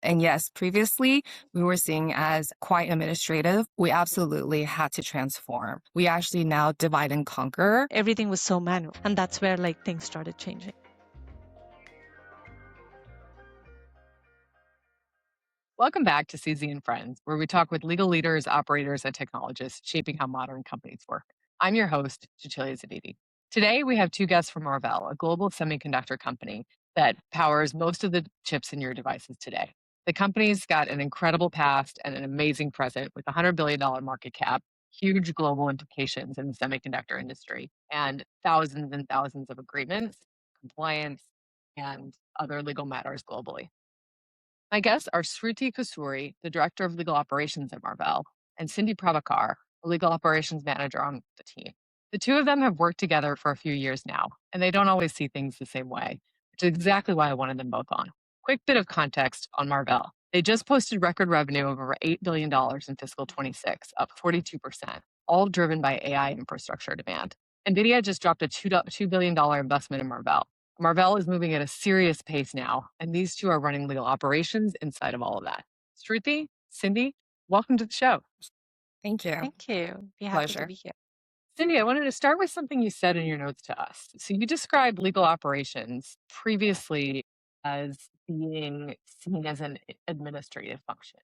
And yes, previously we were seeing as quite administrative. We absolutely had to transform. We actually now divide and conquer. Everything was so manual. And that's where things started changing. Welcome back to Susie and Friends, where we talk with legal leaders, operators, and technologists shaping how modern companies work. I'm your host, Cecilia Zadidi. Today, we have two guests from Marvell, a global semiconductor company that powers most of the chips in your devices today. The company's got an incredible past and an amazing present with a $100 billion market cap, huge global implications in the semiconductor industry, and thousands of agreements, compliance, and other legal matters globally. My guests are Sruthi Kosuri, the Director of Legal Operations at Marvell, and Cindy Prabhakar, a Legal Operations Manager on the team. The two of them have worked together for a few years now, and they don't always see things the same way, which is exactly why I wanted them both on. Quick bit of context on Marvell. They just posted record revenue of over $8 billion in fiscal 26, up 42%, all driven by AI infrastructure demand. NVIDIA just dropped a $2 billion investment in Marvell. Marvell is moving at a serious pace now, and these two are running legal operations inside of all of that. Shruti, Cindy, welcome to the show. Thank you. Thank you. Be happy to be here. Cindy, I wanted to start with something you said in your notes to us. So you described legal operations previously as being seen as an administrative function,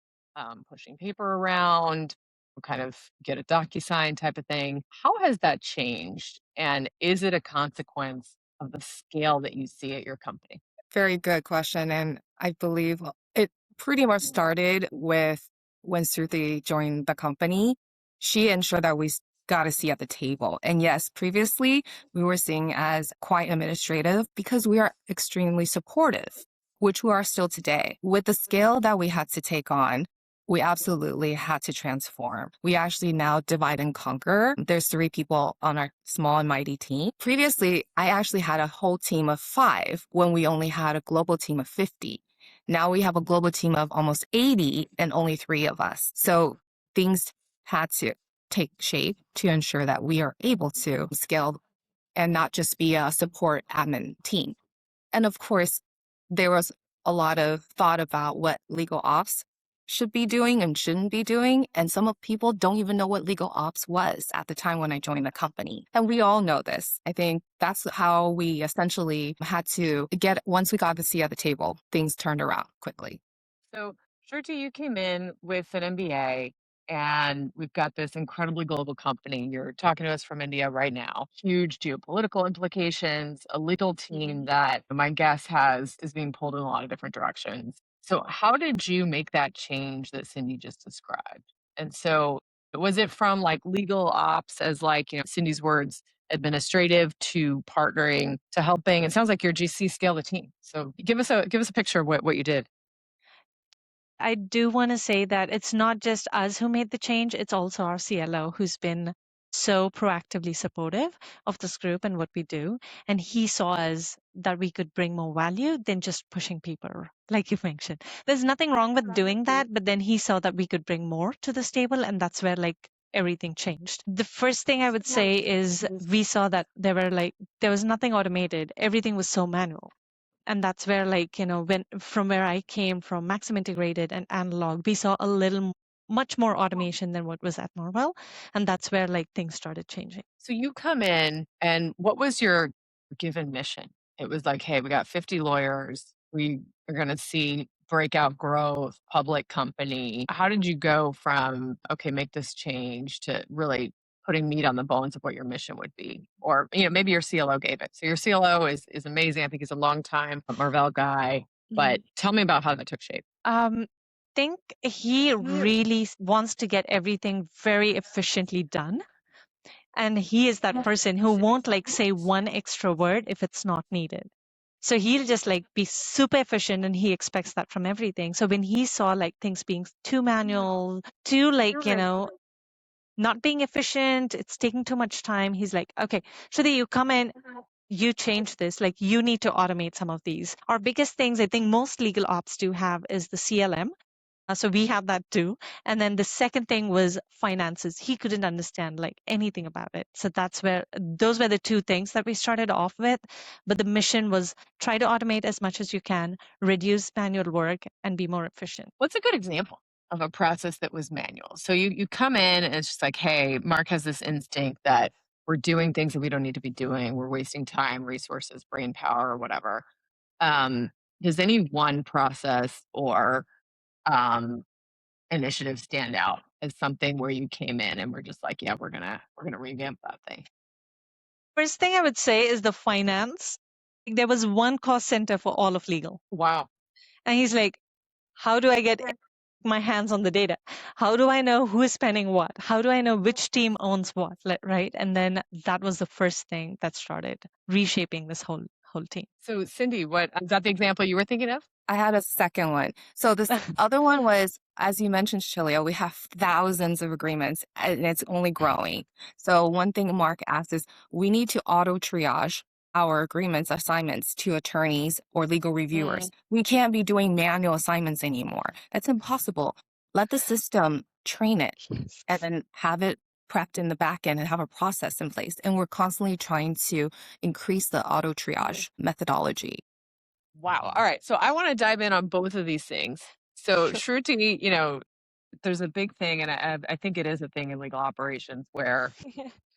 pushing paper around, kind of get a DocuSign type of thing. How has that changed? And is it a consequence of the scale that you see at your company? Very good question. And I believe it pretty much started with when Sruthi joined the company. She ensured that we got a seat at the table. And yes, previously we were seeing as quite administrative because we are extremely supportive, which we are still today. With the scale that we had to take on, we absolutely had to transform. We actually now divide and conquer. There's 3 people on our small and mighty team. Previously, I actually had a whole team of 5 when we only had a global team of 50. Now we have a global team of almost 80 and only 3 of us. So things had to take shape to ensure that we are able to scale and not just be a support admin team. And of course, there was a lot of thought about what legal ops should be doing and shouldn't be doing. And some of people don't even know what legal ops was at the time when I joined the company. And we all know this. I think that's how we essentially had to get, once we got the seat at the table, things turned around quickly. So, Shruti, you came in with an MBA, and we've got this incredibly global company. You're talking to us from India right now. Huge geopolitical implications, a legal team that my guess is being pulled in a lot of different directions. So, how did you make that change that Cindy just described? And so, was it from like legal ops as Cindy's words, administrative to partnering to helping? It sounds like your GC scale the team. So, give us a picture of what you did. I do want to say that it's not just us who made the change, it's also our CLO who's been so proactively supportive of this group and what we do. And he saw us that we could bring more value than just pushing people, like you mentioned. There's nothing wrong with doing that, but then he saw that we could bring more to this table, and that's where everything changed. The first thing I would say is we saw that there was nothing automated. Everything was so manual. And that's where from where I came from, Maxim integrated and analog, we saw much more automation than what was at Marvell. And that's where things started changing. So you come in, and what was your given mission? It was like, hey, we got 50 lawyers. We are going to see breakout growth, public company. How did you go from, okay, make this change to really putting meat on the bones of what your mission would be? Or, maybe your CLO gave it. So your CLO is amazing. I think he's a long time Marvell guy. But tell me about how that took shape. Think he really wants to get everything very efficiently done. And he is that person who won't say one extra word if it's not needed. So he'll just be super efficient, and he expects that from everything. So when he saw things being too manual, too not being efficient, it's taking too much time, he's like, okay, Shruti, you come in, you change this, you need to automate some of these. Our biggest things I think most legal ops do have is the CLM. So we have that too. And then the second thing was finances. He couldn't understand like anything about it. So those were the two things that we started off with. But the mission was try to automate as much as you can, reduce manual work, and be more efficient. What's a good example of a process that was manual? So you come in and it's just like, hey, Mark has this instinct that we're doing things that we don't need to be doing. We're wasting time, resources, brain power, or whatever. Does any one process or initiative stand out as something where you came in and we're just like, yeah, we're gonna revamp that thing? First thing I would say is the finance. There was one cost center for all of legal. Wow. And he's like, how do I get my hands on the data? How do I know who is spending what? How do I know which team owns what? Right? And then that was the first thing that started reshaping this whole team. So Cindy, what is that the example you were thinking of? I had a second one. So this other one was, as you mentioned, Shilio, we have thousands of agreements and it's only growing. So one thing Mark asked is we need to auto-triage our agreements assignments to attorneys or legal reviewers. We can't be doing manual assignments anymore. That's impossible. Let the system train it and then have it prepped in the back end and have a process in place. And we're constantly trying to increase the auto-triage methodology. Wow. All right. So I want to dive in on both of these things. So Shruti, there's a big thing, and I think it is a thing in legal operations where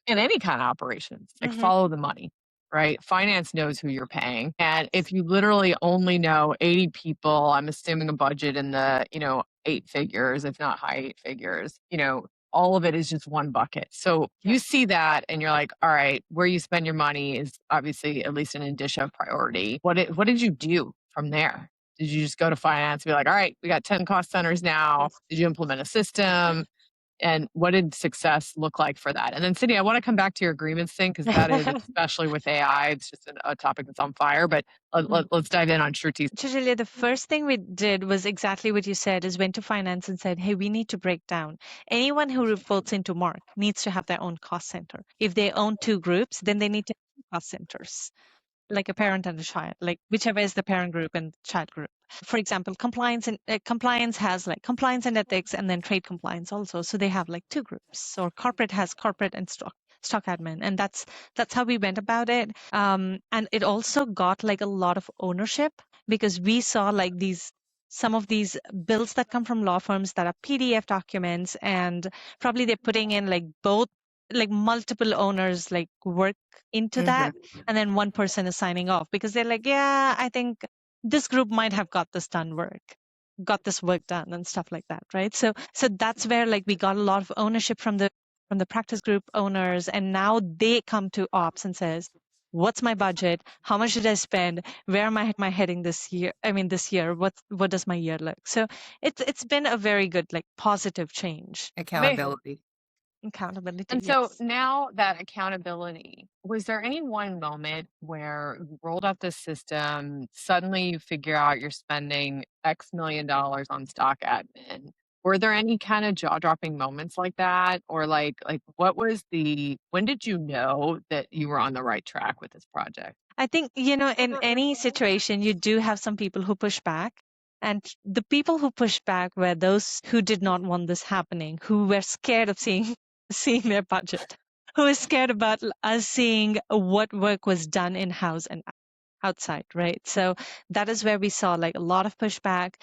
in any kind of operations, like follow the money, right? Finance knows who you're paying. And if you literally only know 80 people, I'm assuming a budget in the, 8 figures, if not high 8 figures, all of it is just one bucket. So you see that and you're like, all right, where you spend your money is obviously at least an indicia of priority. What did you do from there? Did you just go to finance and be like, all right, we got 10 cost centers now? Did you implement a system? And what did success look like for that? And then Cindy, I want to come back to your agreements thing because that is, especially with AI, it's just a topic that's on fire. But let's dive in on Shruti's. Julia, the first thing we did was exactly what you said, is went to finance and said, hey, we need to break down. Anyone who reports into Mark needs to have their own cost center. If they own two groups, then they need to have two cost centers, like a parent and a child, like whichever is the parent group and child group. For example, compliance has like compliance and ethics, and then trade compliance also. So they have like two groups. Or corporate has corporate and stock admin, and that's how we went about it. And it also got like a lot of ownership because we saw like some of these bills that come from law firms that are PDF documents, and probably they're putting in like both like multiple owners like work into that, and then one person is signing off because they're like, yeah, I think this group might have got this work done and stuff like that, right? So that's where like we got a lot of ownership from the practice group owners, and now they come to ops and says, what's my budget? How much did I spend? Where am I heading this year? What does my year look? So it's been a very good like positive change. Accountability. Accountability. And so now that accountability, was there any one moment where you rolled out this system, suddenly you figure out you're spending X million dollars on stock admin? Were there any kind of jaw-dropping moments like that? Or like when did you know that you were on the right track with this project? I think, in any situation, you do have some people who push back. And the people who pushed back were those who did not want this happening, who were scared of seeing their budget, who were scared about us seeing what work was done in-house and outside, right? So that is where we saw like a lot of pushback.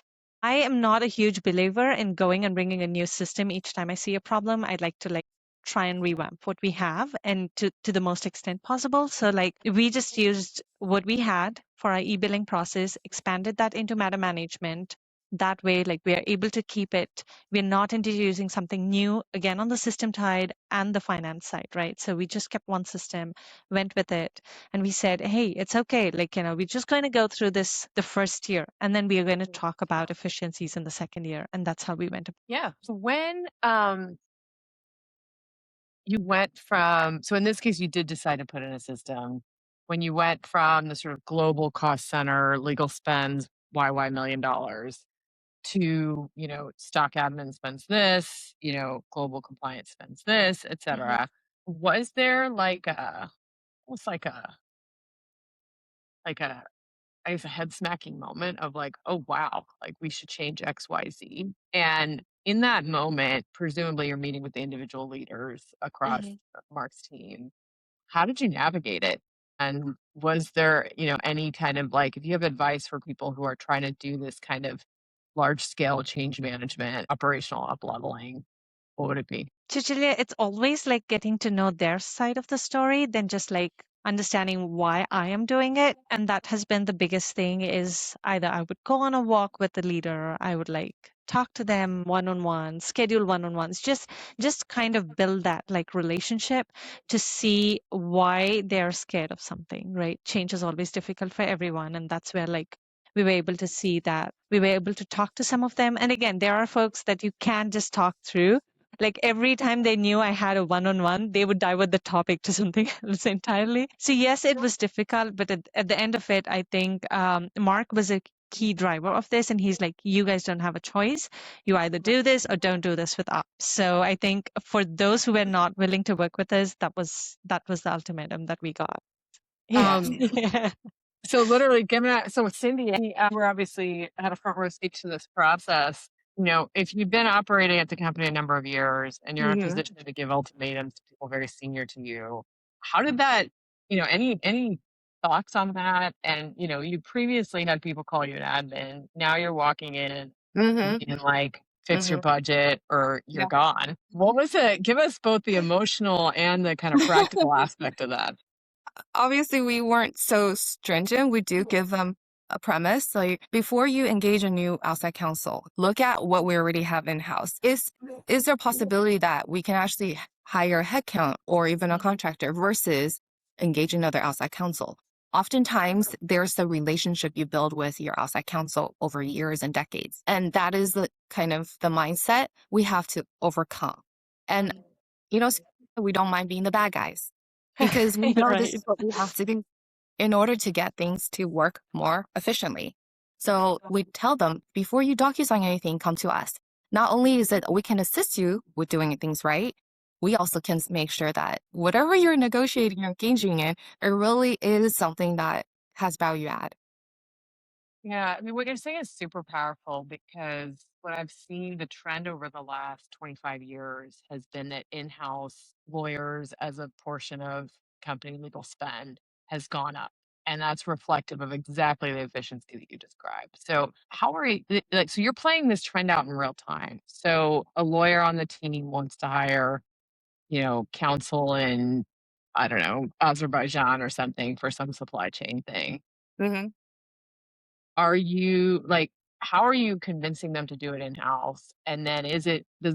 I am not a huge believer in going and bringing a new system each time I see a problem. I'd like to like try and revamp what we have and to the most extent possible. So like we just used what we had for our e-billing process, expanded that into matter management. That way, like we are able to keep it. We're not introducing something new again on the system side and the finance side, right? So we just kept one system, went with it, and we said, hey, it's okay. Like, we're just going to go through this the first year, and then we are going to talk about efficiencies in the second year. And that's how we went. Yeah. So when you went from, so in this case, you did decide to put in a system. When you went from the sort of global cost center, legal spends $Y million to, stock admin spends this, global compliance spends this, et cetera. Was there like almost like a I guess, a head smacking moment of like, oh, wow, like we should change XYZ. And in that moment, presumably you're meeting with the individual leaders across Mark's team. How did you navigate it? And was there, any kind of like, if you have advice for people who are trying to do this kind of large scale change management, operational up leveling, what would it be? Cecilia, it's always like getting to know their side of the story than just like understanding why I am doing it. And that has been the biggest thing is either I would go on a walk with the leader, I would like talk to them one-on-one, schedule one-on-ones, just kind of build that like relationship to see why they're scared of something, right? Change is always difficult for everyone. And that's where like we were able to see that we were able to talk to some of them. And again, there are folks that you can't just talk through like every time they knew I had a one-on-one, they would divert the topic to something else entirely. So yes, it was difficult, but at the end of it, I think Mark was a key driver of this, and he's like, "You guys don't have a choice. You either do this or don't do this with us." So I think for those who were not willing to work with us, that was the ultimatum that we got. Yeah. Yeah. So literally, given that, so with Cindy, we're obviously had a front row seat to this process. If you've been operating at the company a number of years and you're in a position to give ultimatums to people very senior to you, how did that, any thoughts on that? And, you previously had people call you an admin. Now you're walking in and being like, fix your budget or you're gone. What was it? Give us both the emotional and the kind of practical aspect of that. Obviously, we weren't so stringent. We do give them a premise. Like before you engage a new outside counsel, look at what we already have in-house. Is there a possibility that we can actually hire a headcount or even a contractor versus engage another outside counsel? Oftentimes, there's the relationship you build with your outside counsel over years and decades. And that is the kind of the mindset we have to overcome. And, we don't mind being the bad guys because we know this is what we have to do in order to get things to work more efficiently. So we tell them, before you DocuSign anything, come to us. Not only is it we can assist you with doing things right, we also can make sure that whatever you're negotiating or engaging in, it really is something that has value add. Yeah, I mean, what you're saying is super powerful because what I've seen the trend over the last 25 years has been that in-house lawyers as a portion of company legal spend has gone up. And that's reflective of exactly the efficiency that you described. So how are you like, so you're playing this trend out in real time. So a lawyer on the team wants to hire, counsel in, I don't know, Azerbaijan or something for some supply chain thing. Mm-hmm. Are you like, how are you convincing them to do it in-house? And then does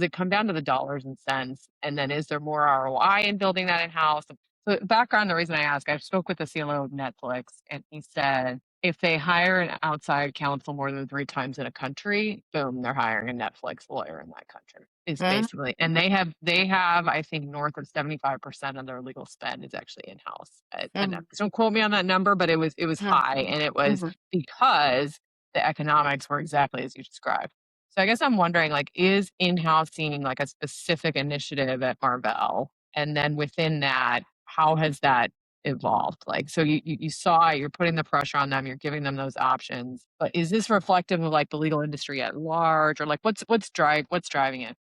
it come down to the dollars and cents? And then is there more ROI in building that in-house? So background, the reason I ask, I spoke with the CLO of Netflix and he said, if they hire an outside counsel more than 3 times in a country, boom, they're hiring a Netflix lawyer in that country. It's basically, and they have, I think, north of 75% of their legal spend is actually in-house. And don't quote me on that number, but it was high, and it was because the economics were exactly as you described. So I guess I'm wondering, like, is in-housing like a specific initiative at Marvell? And then within that, how has that evolved? Like, so you saw you're putting the pressure on them, you're giving them those options, but is this reflective of like the legal industry at large, or like what's driving it?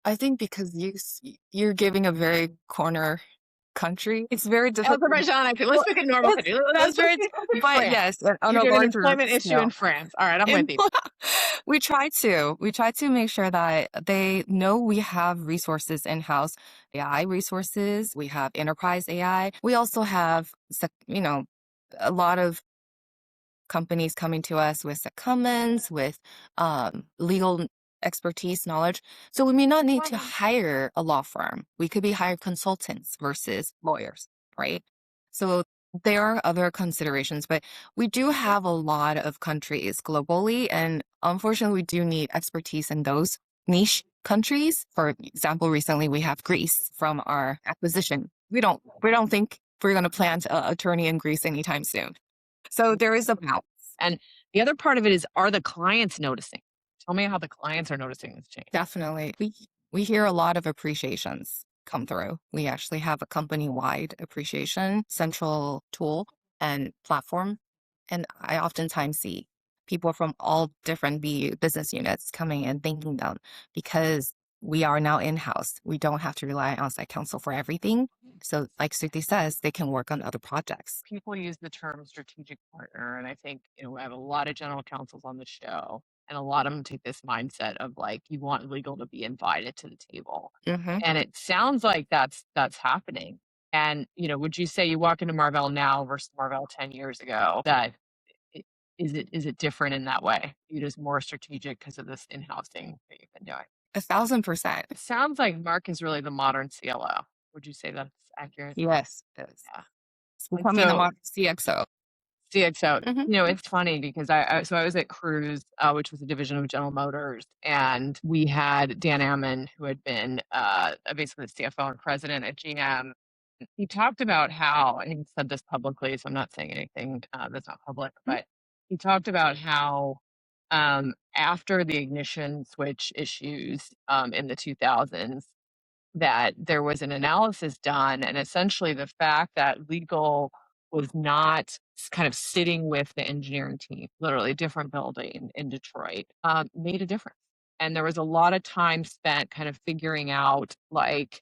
I think because you're giving a very corner country, it's very difficult. Azerbaijan, let's look at normal country. That's very, but yes, on you a give an larger employment issue scale. in France. All right, I'm with you. We try to make sure that they know we have resources in-house, AI resources. We have enterprise AI. We also have, a lot of companies coming to us with secondments, with legal expertise, knowledge. So we may not need to hire a law firm. We could be hired consultants versus lawyers, right? So there are other considerations, but we do have a lot of countries globally, and unfortunately, we do need expertise in those niche countries. For example, recently we have Greece from our acquisition. We don't think we're going to plant an attorney in Greece anytime soon. So there is a balance. And the other part of it is, are the clients noticing? Tell me how the clients are noticing this change. Definitely. We hear a lot of appreciations come through. We actually have a company-wide appreciation central tool and platform And I oftentimes see people from all different business units coming and thanking them because we are now in-house. We don't have to rely on outside counsel for everything. So like Sruthi says, they can work on other projects. People use the term strategic partner, and I think, we have a lot of general counsels on the show, and a lot of them take this mindset of like, you want legal to be invited to the table. Mm-hmm. And it sounds like that's happening. And, would you say you walk into Marvell now versus Marvell 10 years ago, that is it different in that way? It is more strategic because of this in-housing that you've been doing. 1,000%. It sounds like Mark is really the modern CLO. Would you say that's accurate? Yes, it is. Yeah. It's becoming the So modern CXO. CXO. Mhm. It's funny because I was at Cruise, which was a division of General Motors, and we had Dan Ammon, who had been basically the CFO and president at GM. He talked about how, and he said this publicly, so I'm not saying anything that's not public, but he talked about how after the ignition switch issues in the 2000s, that there was an analysis done, and essentially the fact that legal was not kind of sitting with the engineering team, literally a different building in Detroit, made a difference. And there was a lot of time spent kind of figuring out, like,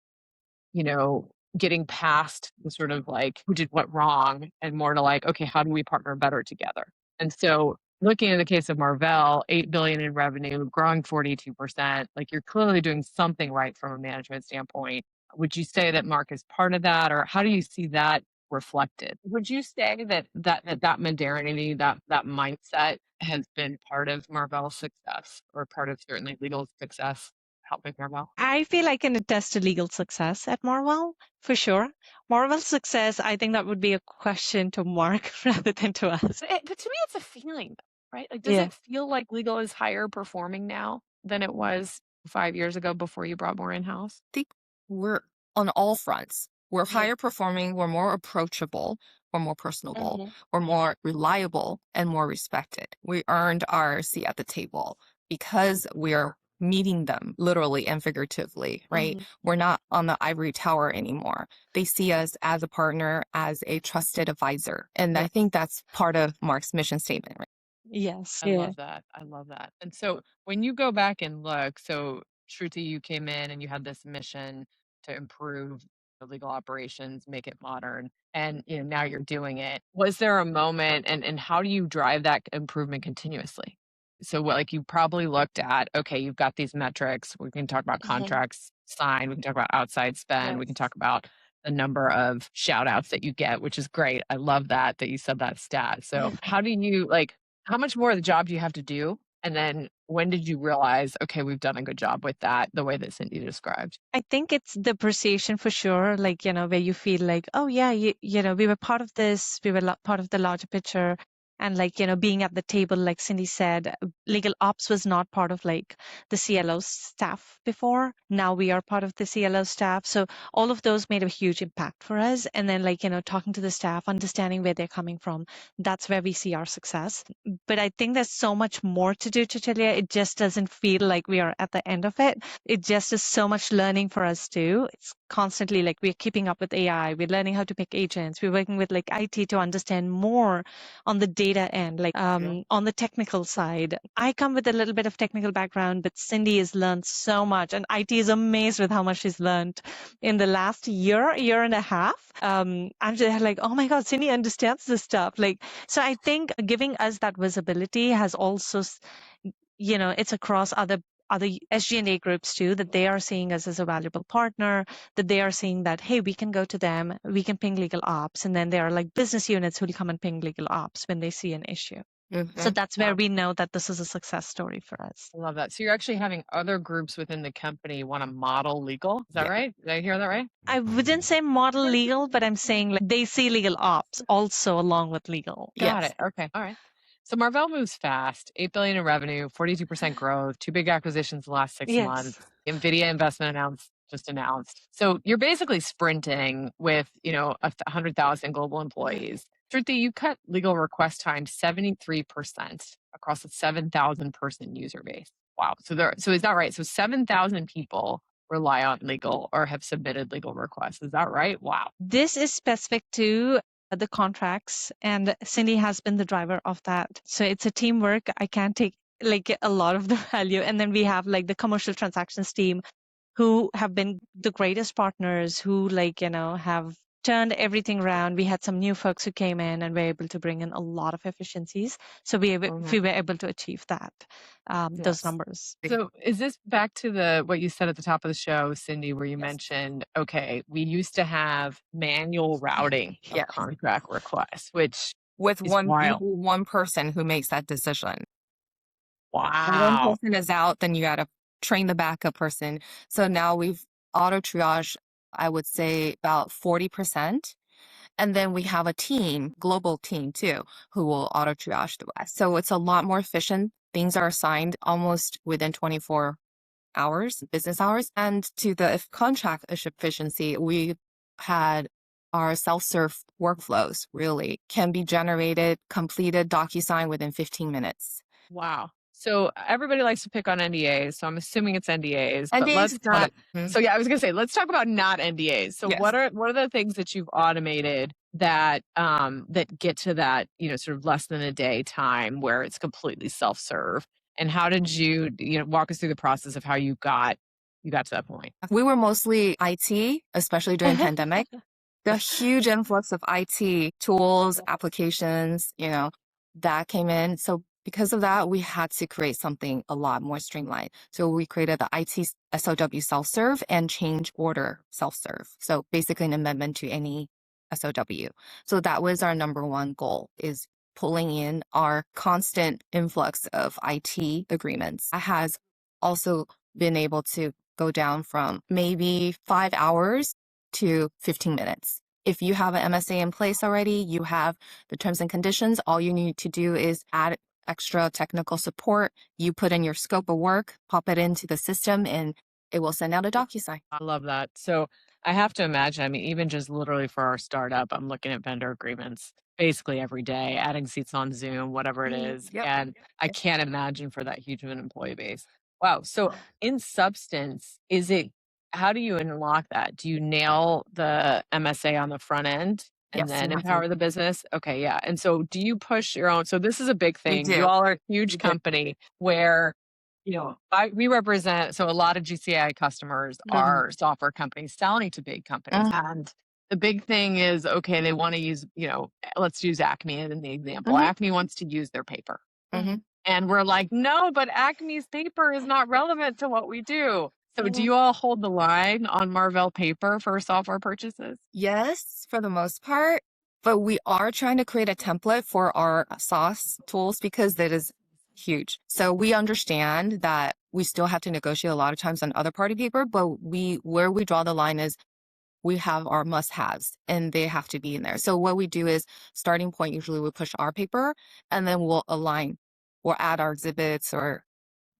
getting past the sort of like who did what wrong, and more to like, okay, how do we partner better together? And so looking at the case of Marvell, 8 billion in revenue, growing 42%, like you're clearly doing something right from a management standpoint. Would you say that Mark is part of that, or how do you see that reflected? Would you say that modernity, that mindset has been part of Marvell's success, or part of certainly legal success helping Marvell? I feel I can attest to legal success at Marvell, for sure. Marvell's success, I think that would be a question to Mark rather than to us. But to me, it's a feeling, right? Like, does Yeah. it feel like legal is higher performing now than it was 5 years ago before you brought more in-house? I think we're on all fronts. We're Mhm. higher performing, we're more approachable, we're more personable, Mhm. we're more reliable, and more respected. We earned our seat at the table because we're meeting them literally and figuratively, right? Mhm. We're not on the ivory tower anymore. They see us as a partner, as a trusted advisor. And I think that's part of Mark's mission statement, right? Yes. I love that. I love that. And so when you go back and look, so Shruti, you came in and you had this mission to improve the legal operations, make it modern, and now you're doing it. Was there a moment, and how do you drive that improvement continuously? So what, like, you probably looked at, okay, you've got these metrics. We can talk about Mhm. contracts signed. We can talk about outside spend. We can talk about the number of shout outs that you get, which is great. I love that you said that stat. So how do you like, how much more of the job do you have to do? And then when did you realize, okay, we've done a good job with that, the way that Cindy described? I think it's the appreciation for sure, like, where you feel like, oh, yeah, we were part of this, we were part of the larger picture. And like, being at the table, like Cindy said, legal ops was not part of like the CLO staff before. Now we are part of the CLO staff. So all of those made a huge impact for us. And then like, talking to the staff, understanding where they're coming from, that's where we see our success. But I think there's so much more to do, Cecilia. It just doesn't feel like we are at the end of it. It just is so much learning for us too. It's constantly like we're keeping up with AI. We're learning how to make agents. We're working with like IT to understand more on the data end, like on the technical side. I come with a little bit of technical background, but Cindy has learned so much, and IT is amazed with how much she's learned in the last year and a half. I'm just like, oh my God, Cindy understands this stuff. Like, so I think giving us that visibility has also, it's across other SG&A groups too, that they are seeing us as a valuable partner, that they are seeing that, hey, we can go to them, we can ping legal ops. And then there are like business units who will come and ping legal ops when they see an issue. So that's where we know that this is a success story for us. I love that. So you're actually having other groups within the company want to model legal. Is that right? Did I hear that right? I wouldn't say model legal, but I'm saying like they see legal ops also along with legal. Got it. Okay. All right. So Marvell moves fast, 8 billion in revenue, 42% growth, two big acquisitions in the last 6 months. NVIDIA investment just announced. So you're basically sprinting with, 100,000 global employees. Shruti, you cut legal request time 73% across a 7,000 person user base. Wow. So is that right? So 7,000 people rely on legal or have submitted legal requests. Is that right? Wow. This is specific to the contracts, and Cindy has been the driver of that. So it's a teamwork. I can't take like a lot of the value. And then we have like the commercial transactions team who have been the greatest partners, who like, have turned everything around. We had some new folks who came in and were able to bring in a lot of efficiencies. So we were able to achieve that, those numbers. So is this back to what you said at the top of the show, Cindy, where you mentioned, okay, we used to have manual routing of contract requests, which with is wild. one person who makes that decision. Wow. One person is out, then you got to train the backup person. So now we've auto-triage, I would say about 40%. And then we have a team, global team too, who will auto-triage the rest. So it's a lot more efficient. Things are assigned almost within 24 hours, business hours. And to the contract efficiency, we had our self-serve workflows really can be generated, completed DocuSign within 15 minutes. Wow. So everybody likes to pick on NDAs. So I'm assuming it's NDAs. But NDAs let's is not. So yeah, I was gonna say, let's talk about not NDAs. So what are the things that you've automated that that get to that, sort of less than a day time where it's completely self-serve? And how did you walk us through the process of how you got to that point? We were mostly IT, especially during pandemic. The huge influx of IT tools, applications, that came in. So because of that, we had to create something a lot more streamlined. So we created the IT SOW self-serve and change order self-serve. So basically an amendment to any SOW. So that was our number one goal, is pulling in our constant influx of IT agreements. That has also been able to go down from maybe 5 hours to 15 minutes. If you have an MSA in place already, you have the terms and conditions, all you need to do is add extra technical support. You put in your scope of work, pop it into the system, and it will send out a DocuSign. I love that. So I have to imagine, I mean, even just literally for our startup, I'm looking at vendor agreements basically every day, adding seats on Zoom, whatever it is. And I can't imagine for that huge of an employee base. Wow. So in substance, how do you unlock that? Do you nail the MSA on the front end and then empower the business? Okay. Yeah. And so do you push your own? So this is a big thing. You all are a huge company where we represent, so a lot of GCI customers are software companies selling to big companies. And the big thing is, okay, they want to use, let's use Acme in the example. Acme wants to use their paper. And we're like, no, but Acme's paper is not relevant to what we do. So do you all hold the line on Marvell paper for software purchases? Yes, for the most part. But we are trying to create a template for our SaaS tools because that is huge. So we understand that we still have to negotiate a lot of times on other party paper, but where we draw the line is we have our must-haves and they have to be in there. So what we do is starting point, usually we push our paper and then we'll align or add our exhibits or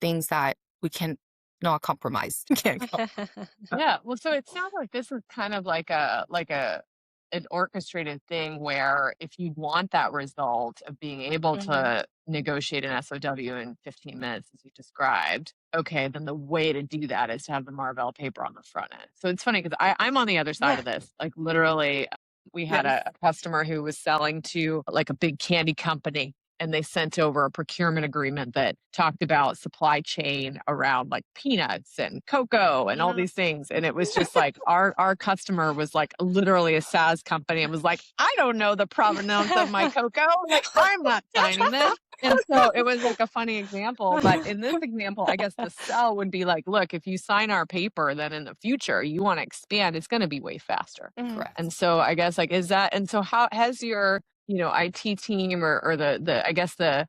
things that we can not compromise. Yeah. Well, so it sounds like this is kind of like an orchestrated thing where if you want that result of being able to negotiate an SOW in 15 minutes, as you described, okay, then the way to do that is to have the Marvell paper on the front end. So it's funny because I'm on the other side of this. Like literally, we had a customer who was selling to like a big candy company. And they sent over a procurement agreement that talked about supply chain around like peanuts and cocoa and all these things. And it was just like our customer was like literally a SaaS company and was like, I don't know the provenance of my cocoa. Like, I'm not signing this. And so it was like a funny example. But in this example, I guess the sell would be like, look, if you sign our paper, then in the future you want to expand, it's going to be way faster. Correct. And so I guess like, and so how has your IT team or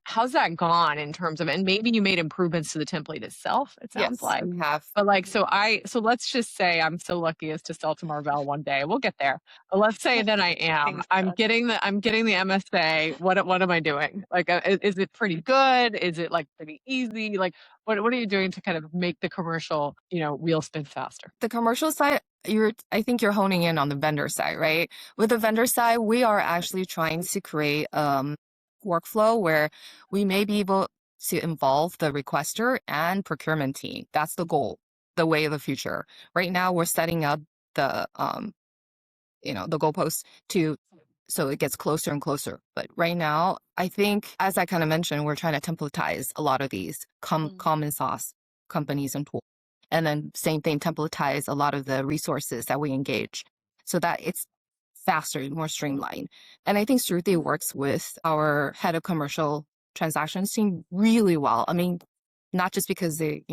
how's that gone in terms of, and maybe you made improvements to the template itself, it sounds like. We have. But like, so let's just say I'm so lucky as to sell to Marvell one day. We'll get there. But let's say that I am. I'm getting the MSA. What am I doing? Like, is it pretty good? Is it like pretty easy? Like, what are you doing to kind of make the commercial, wheel spin faster? The commercial side, I think you're honing in on the vendor side, right? With the vendor side, we are actually trying to create workflow where we may be able to involve the requester and procurement team. That's the goal, the way of the future. Right now, we're setting up the the goalposts to So it gets closer and closer. But right now, I think, as I kind of mentioned, we're trying to templatize a lot of these common sauce companies and tools. And then same thing, templatize a lot of the resources that we engage so that it's faster, more streamlined. And I think Sruthi works with our head of commercial transactions team really well. I mean, not just because they,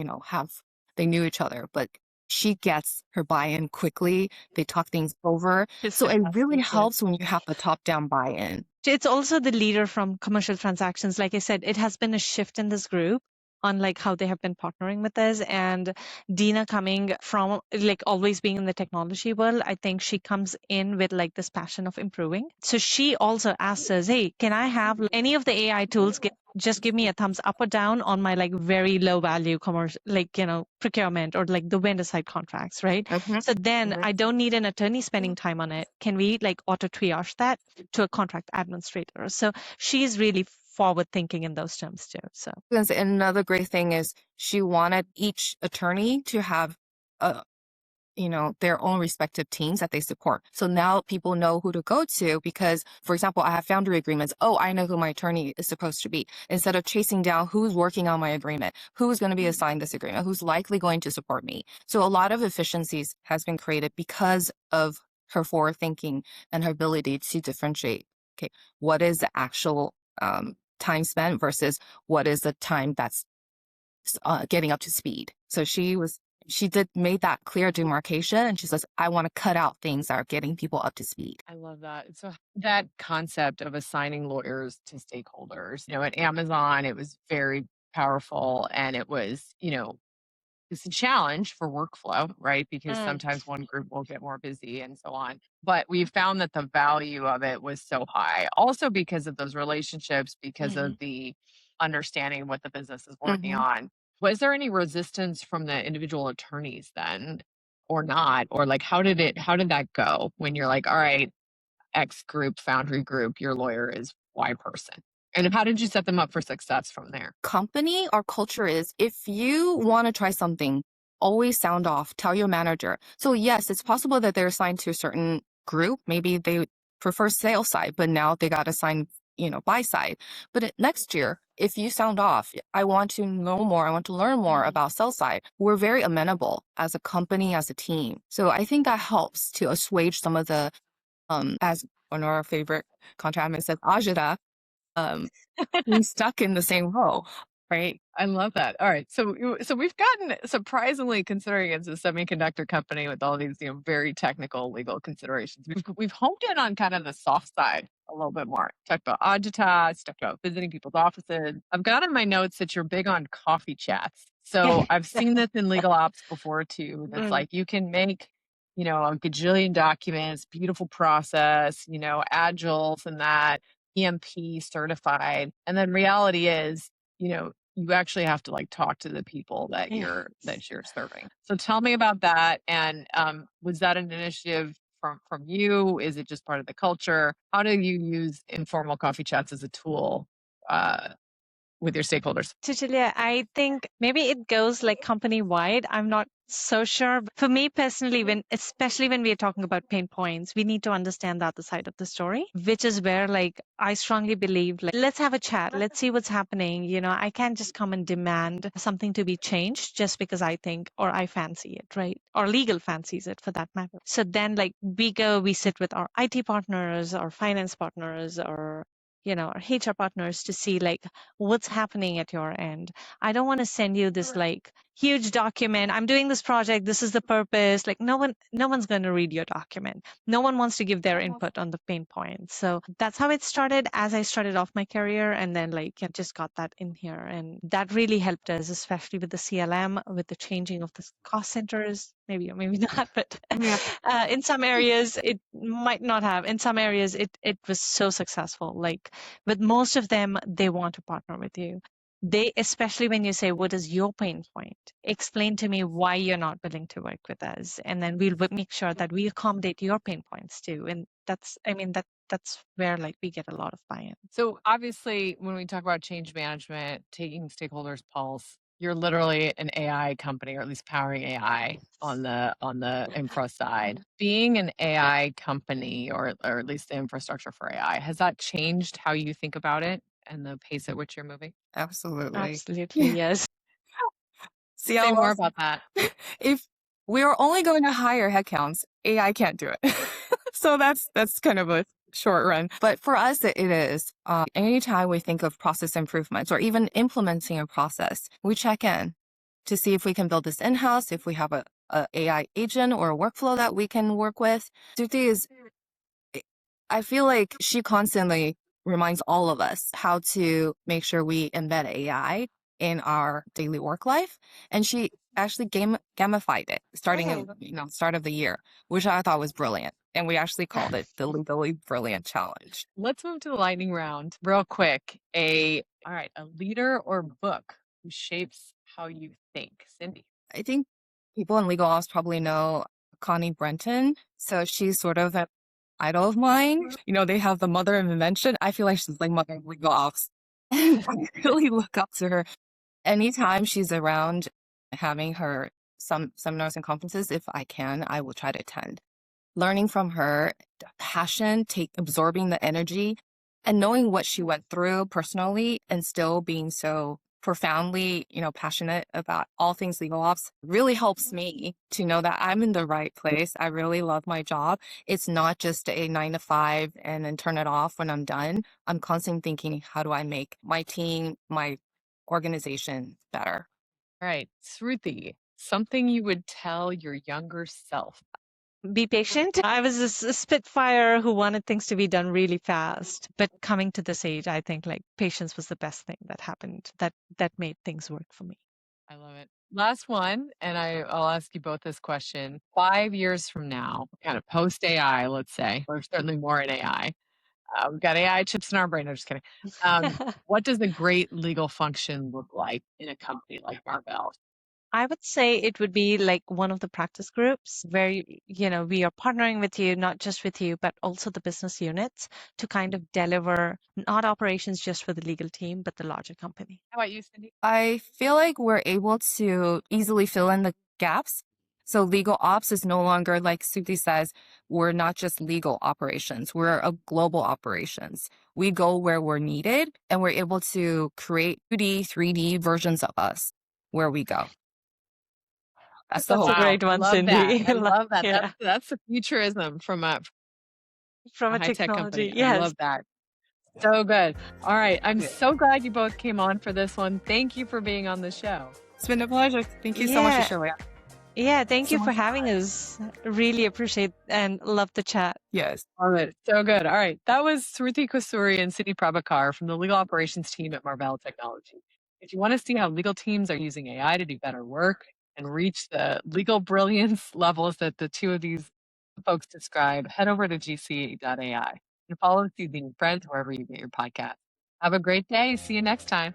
they knew each other, but she gets her buy-in quickly. They talk things over. So it really helps when you have the top-down buy-in. It's also the leader from commercial transactions. Like I said, it has been a shift in this group on like how they have been partnering with us. And Dina coming from like always being in the technology world, I think she comes in with like this passion of improving. So she also asks us, hey, can I have any of the AI tools just give me a thumbs up or down on my like very low value commercial, like, procurement or like the vendor side contracts, right? So then I don't need an attorney spending time on it. Can we like auto triage that to a contract administrator? So she's really forward thinking in those terms too. So another great thing is she wanted each attorney to have their own respective teams that they support. So now people know who to go to because, for example, I have foundry agreements. Oh, I know who my attorney is supposed to be. Instead of chasing down who's working on my agreement, who's going to be assigned this agreement, who's likely going to support me. So a lot of efficiencies has been created because of her forward thinking and her ability to differentiate. Okay, what is the actual time spent versus what is the time that's getting up to speed. So she made that clear demarcation, and she says, I want to cut out things that are getting people up to speed. I love that. So that concept of assigning lawyers to stakeholders, at Amazon, it was very powerful, and it was, it's a challenge for workflow, right? Because sometimes one group will get more busy and so on. But we found that the value of it was so high. Also because of those relationships, because of the understanding what the business is working on. Was there any resistance from the individual attorneys then or not? Or like how did that go when you're like, all right, X group, foundry group, your lawyer is Y person? And how did you set them up for success from there? Company or culture is if you want to try something, always sound off, tell your manager. So yes, it's possible that they're assigned to a certain group. Maybe they prefer sales side, but now they got assigned, buy side. But next year, if you sound off, I want to know more, I want to learn more about sell side. We're very amenable as a company, as a team. So I think that helps to assuage some of the, as one of our favorite contract admins says, agita, being stuck in the same role, right? I love that. All right. So we've gotten, surprisingly, considering it's a semiconductor company with all these, very technical legal considerations, we've homed in on kind of the soft side a little bit more. Talked about agitas, talked about visiting people's offices. I've got in my notes that you're big on coffee chats. So I've seen this in legal ops before too. That's like you can make, a gajillion documents, beautiful process, agiles and that, EMP certified. And then reality is, you actually have to like talk to the people that you're serving. So tell me about that. And was that an initiative from you? Is it just part of the culture? How do you use informal coffee chats as a tool with your stakeholders? Cecilia, I think maybe it goes like company wide. I'm not so sure. For me personally, especially when we are talking about pain points, we need to understand the other side of the story, which is where like I strongly believe like let's have a chat, let's see what's happening. I can't just come and demand something to be changed just because I think or I fancy it, right? Or legal fancies it for that matter. So then like we sit with our IT partners or finance partners or our HR partners to see like what's happening at your end. I don't want to send you this like huge document. I'm doing this project. This is the purpose. Like no one's going to read your document. No one wants to give their input on the pain points. So that's how it started as I started off my career. And then like I just got that in here. And that really helped us, especially with the CLM, with the changing of the cost centers. Maybe or maybe not, but in some areas it might not have. In some areas it was so successful. Like with most of them, they want to partner with you. They, especially when you say, what is your pain point? Explain to me why you're not willing to work with us. And then we'll make sure that we accommodate your pain points too. And that's where like we get a lot of buy-in. So obviously when we talk about change management, taking stakeholders' pulse, You're literally an AI company, or at least powering AI on the infra side. Being an AI company, or at least the infrastructure for AI, has that changed how you think about it and the pace at which you're moving? Absolutely. Absolutely, yes. Say more about that. If we are only going to hire headcounts, AI can't do it. So that's kind of a short run. But for us, it is. Anytime we think of process improvements or even implementing a process, we check in to see if we can build this in-house, if we have a AI agent or a workflow that we can work with. Sruthi is, I feel like she constantly reminds all of us how to make sure we embed AI in our daily work life. And she actually gamified it starting in start of the year, which I thought was brilliant. And we actually called it the Legally Brilliant Challenge. Let's move to the lightning round real quick. A leader or book who shapes how you think. Cindy. I think people in legal ops probably know Connie Brenton. So she's sort of an idol of mine. They have the mother of invention. I feel like she's like mother of legal ops. I really look up to her. Anytime she's around having her some seminars and conferences, if I can, I will try to attend. Learning from her, passion, absorbing the energy, and knowing what she went through personally and still being so profoundly, passionate about all things legal ops really helps me to know that I'm in the right place. I really love my job. It's not just a 9 to 5 and then turn it off when I'm done. I'm constantly thinking, how do I make my team, my organization better? All right, Sruthi, something you would tell your younger self. Be patient. I was a spitfire who wanted things to be done really fast. But coming to this age, I think like patience was the best thing that happened that made things work for me. I love it. Last one, and I'll ask you both this question. 5 years from now, kind of post AI, let's say, or certainly more in AI. We've got AI chips in our brain. I'm just kidding. What does a great legal function look like in a company like Marvell? I would say it would be like one of the practice groups where, we are partnering with you, not just with you, but also the business units to kind of deliver not operations just for the legal team, but the larger company. How about you, Cindy? I feel like we're able to easily fill in the gaps. So legal ops is no longer, like Sruthi says, we're not just legal operations. We're a global operations. We go where we're needed and we're able to create 2D, 3D versions of us where we go. That's a great one, love Cindy. That. I love that. Yeah. That's the futurism from a high-tech technology. company. Yes. I love that. So good. All right. I'm so glad you both came on for this one. Thank you for being on the show. It's been a pleasure. Thank you so much, Shirley. Yeah, thank you for having us. Really appreciate and love the chat. Yes. Love it. So good. All right. That was Sruthi Kosuri and Sruthi Prabhakar from the legal operations team at Marvell Technology. If you want to see how legal teams are using AI to do better work and reach the legal brilliance levels that the two of these folks describe, head over to gc.ai and follow Seizing Friends wherever you get your podcast. Have a great day. See you next time.